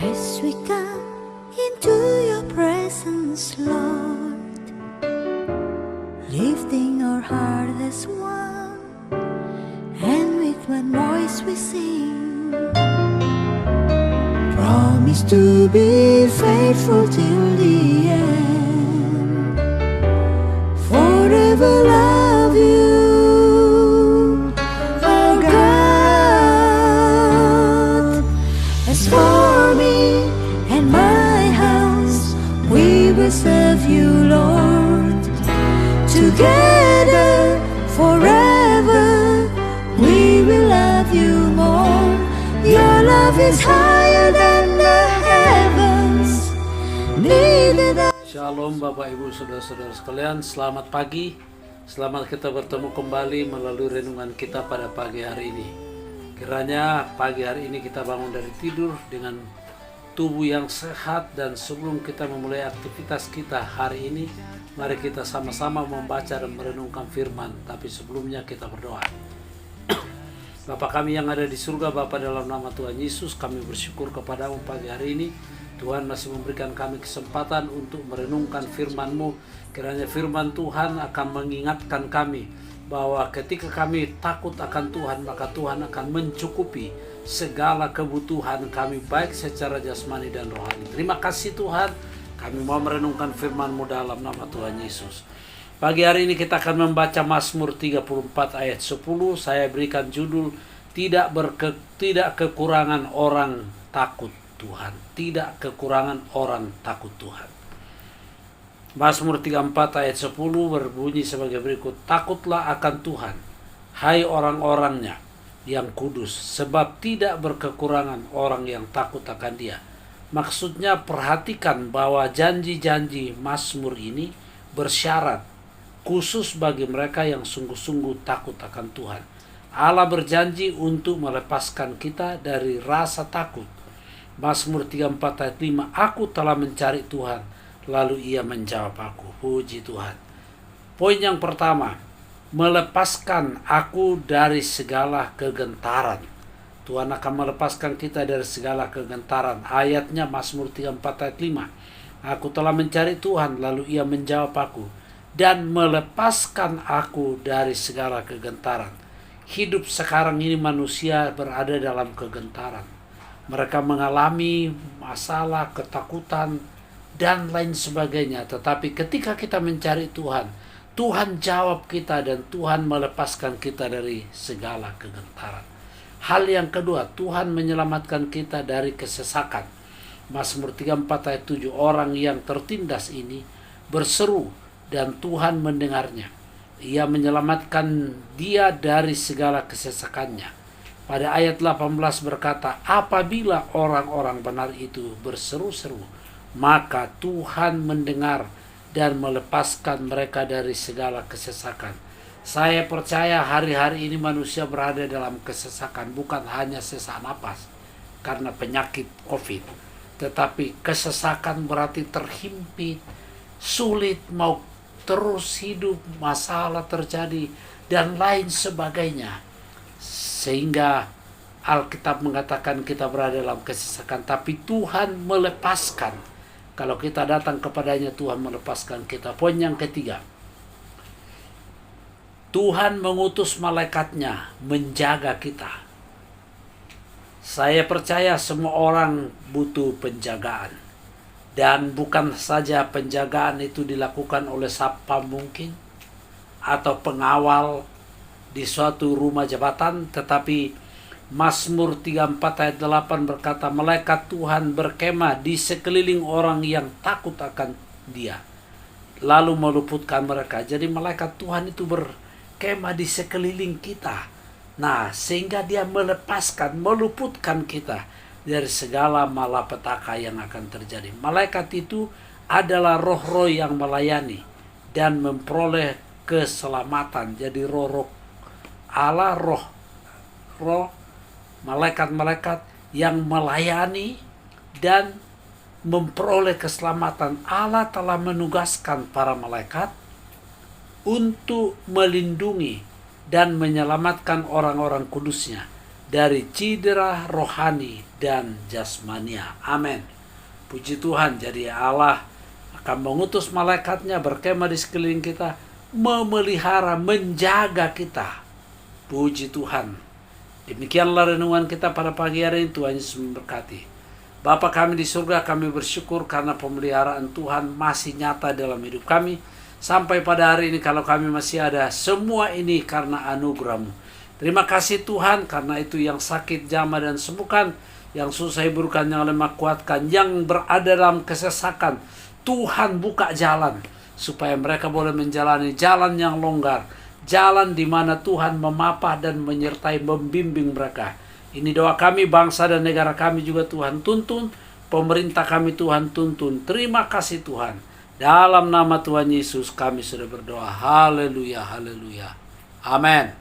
As we come into your presence, Lord, lifting our heart as one, and with one voice we sing, promise to be faithful till the end, forever love you, our God. As for me and my house, we will serve you, Lord. Together, forever, we will love you more. Your love is higher than the heavens. Neither the Shalom Bapak Ibu Saudara-saudara sekalian, selamat pagi. Selamat kita bertemu kembali melalui renungan kita pada pagi hari ini. Kiranya pagi hari ini kita bangun dari tidur dengan tubuh yang sehat, dan sebelum kita memulai aktivitas kita hari ini, mari kita sama-sama membaca dan merenungkan firman. Tapi sebelumnya kita berdoa. Bapa kami yang ada di surga, Bapa, dalam nama Tuhan Yesus, kami bersyukur kepadamu pagi hari ini. Tuhan masih memberikan kami kesempatan untuk merenungkan firman-Mu. Kiranya firman Tuhan akan mengingatkan kami bahwa ketika kami takut akan Tuhan, maka Tuhan akan mencukupi segala kebutuhan kami baik secara jasmani dan rohani. Terima kasih Tuhan, kami mau merenungkan firman-Mu dalam nama Tuhan Yesus. Pagi hari ini kita akan membaca Mazmur 34 ayat 10. Saya berikan judul tidak kekurangan orang takut Tuhan. Tidak kekurangan orang takut Tuhan. Mazmur 34 ayat 10 berbunyi sebagai berikut. Takutlah akan Tuhan, hai orang-orangnya yang kudus, sebab tidak berkekurangan orang yang takut akan Dia. Maksudnya perhatikan bahwa janji-janji Mazmur ini bersyarat khusus bagi mereka yang sungguh-sungguh takut akan Tuhan. Allah berjanji untuk melepaskan kita dari rasa takut. Mazmur 34 ayat 5, aku telah mencari Tuhan, lalu Ia menjawab aku. Puji Tuhan. Poin yang pertama, melepaskan aku dari segala kegentaran. Tuhan akan melepaskan kita dari segala kegentaran. Ayatnya Mazmur 34 ayat 5. Aku telah mencari Tuhan, lalu Ia menjawab aku dan melepaskan aku dari segala kegentaran. Hidup sekarang ini manusia berada dalam kegentaran. Mereka mengalami masalah, ketakutan, dan lain sebagainya. Tetapi ketika kita mencari Tuhan, Tuhan jawab kita dan Tuhan melepaskan kita dari segala kegentaran. Hal yang kedua, Tuhan menyelamatkan kita dari kesesakan. Mazmur 34 ayat 7, orang yang tertindas ini berseru dan Tuhan mendengarnya. Ia menyelamatkan dia dari segala kesesakannya. Pada ayat 18 berkata, apabila orang-orang benar itu berseru-seru, maka Tuhan mendengar dan melepaskan mereka dari segala kesesakan. Saya percaya hari-hari ini manusia berada dalam kesesakan, bukan hanya sesak napas karena penyakit COVID, tetapi kesesakan berarti terhimpit, sulit mau terus hidup, masalah terjadi, dan lain sebagainya. Sehingga Alkitab mengatakan kita berada dalam kesesakan, tapi Tuhan melepaskan. Kalau kita datang kepadanya, Tuhan melepaskan kita. Poin yang ketiga, Tuhan mengutus malaikatnya menjaga kita. Saya percaya semua orang butuh penjagaan. Dan bukan saja penjagaan itu dilakukan oleh satpam mungkin, atau pengawal di suatu rumah jabatan, tetapi Mazmur 34 ayat 8 berkata, malaikat Tuhan berkemah di sekeliling orang yang takut akan Dia, lalu meluputkan mereka. Jadi malaikat Tuhan itu berkemah di sekeliling kita. Nah, sehingga Dia melepaskan, meluputkan kita dari segala malapetaka yang akan terjadi. Malaikat itu adalah roh-roh yang melayani dan memperoleh keselamatan. Jadi roh-roh Allah, roh malaikat-malaikat yang melayani dan memperoleh keselamatan. Allah telah menugaskan para malaikat untuk melindungi dan menyelamatkan orang-orang kudusnya dari cedera rohani dan jasmania. Amin. Puji Tuhan, jadi Allah akan mengutus malaikatnya berkemah di sekeliling kita, memelihara, menjaga kita. Puji Tuhan. Demikianlah renungan kita pada pagi hari ini. Tuhan Yesus memberkati. Bapa kami di surga, kami bersyukur karena pemeliharaan Tuhan masih nyata dalam hidup kami. Sampai pada hari ini kalau kami masih ada, semua ini karena anugerah-Mu. Terima kasih Tuhan, karena itu yang sakit jamah dan sembuhkan, yang susah hiburkan, yang lemah kuatkan, yang berada dalam kesesakan. Tuhan buka jalan supaya mereka boleh menjalani jalan yang longgar, jalan di mana Tuhan memapah dan menyertai, membimbing mereka. Ini doa kami, bangsa dan negara kami juga Tuhan tuntun, pemerintah kami Tuhan tuntun. Terima kasih Tuhan. Dalam nama Tuhan Yesus kami sudah berdoa. Haleluya, haleluya. Amin.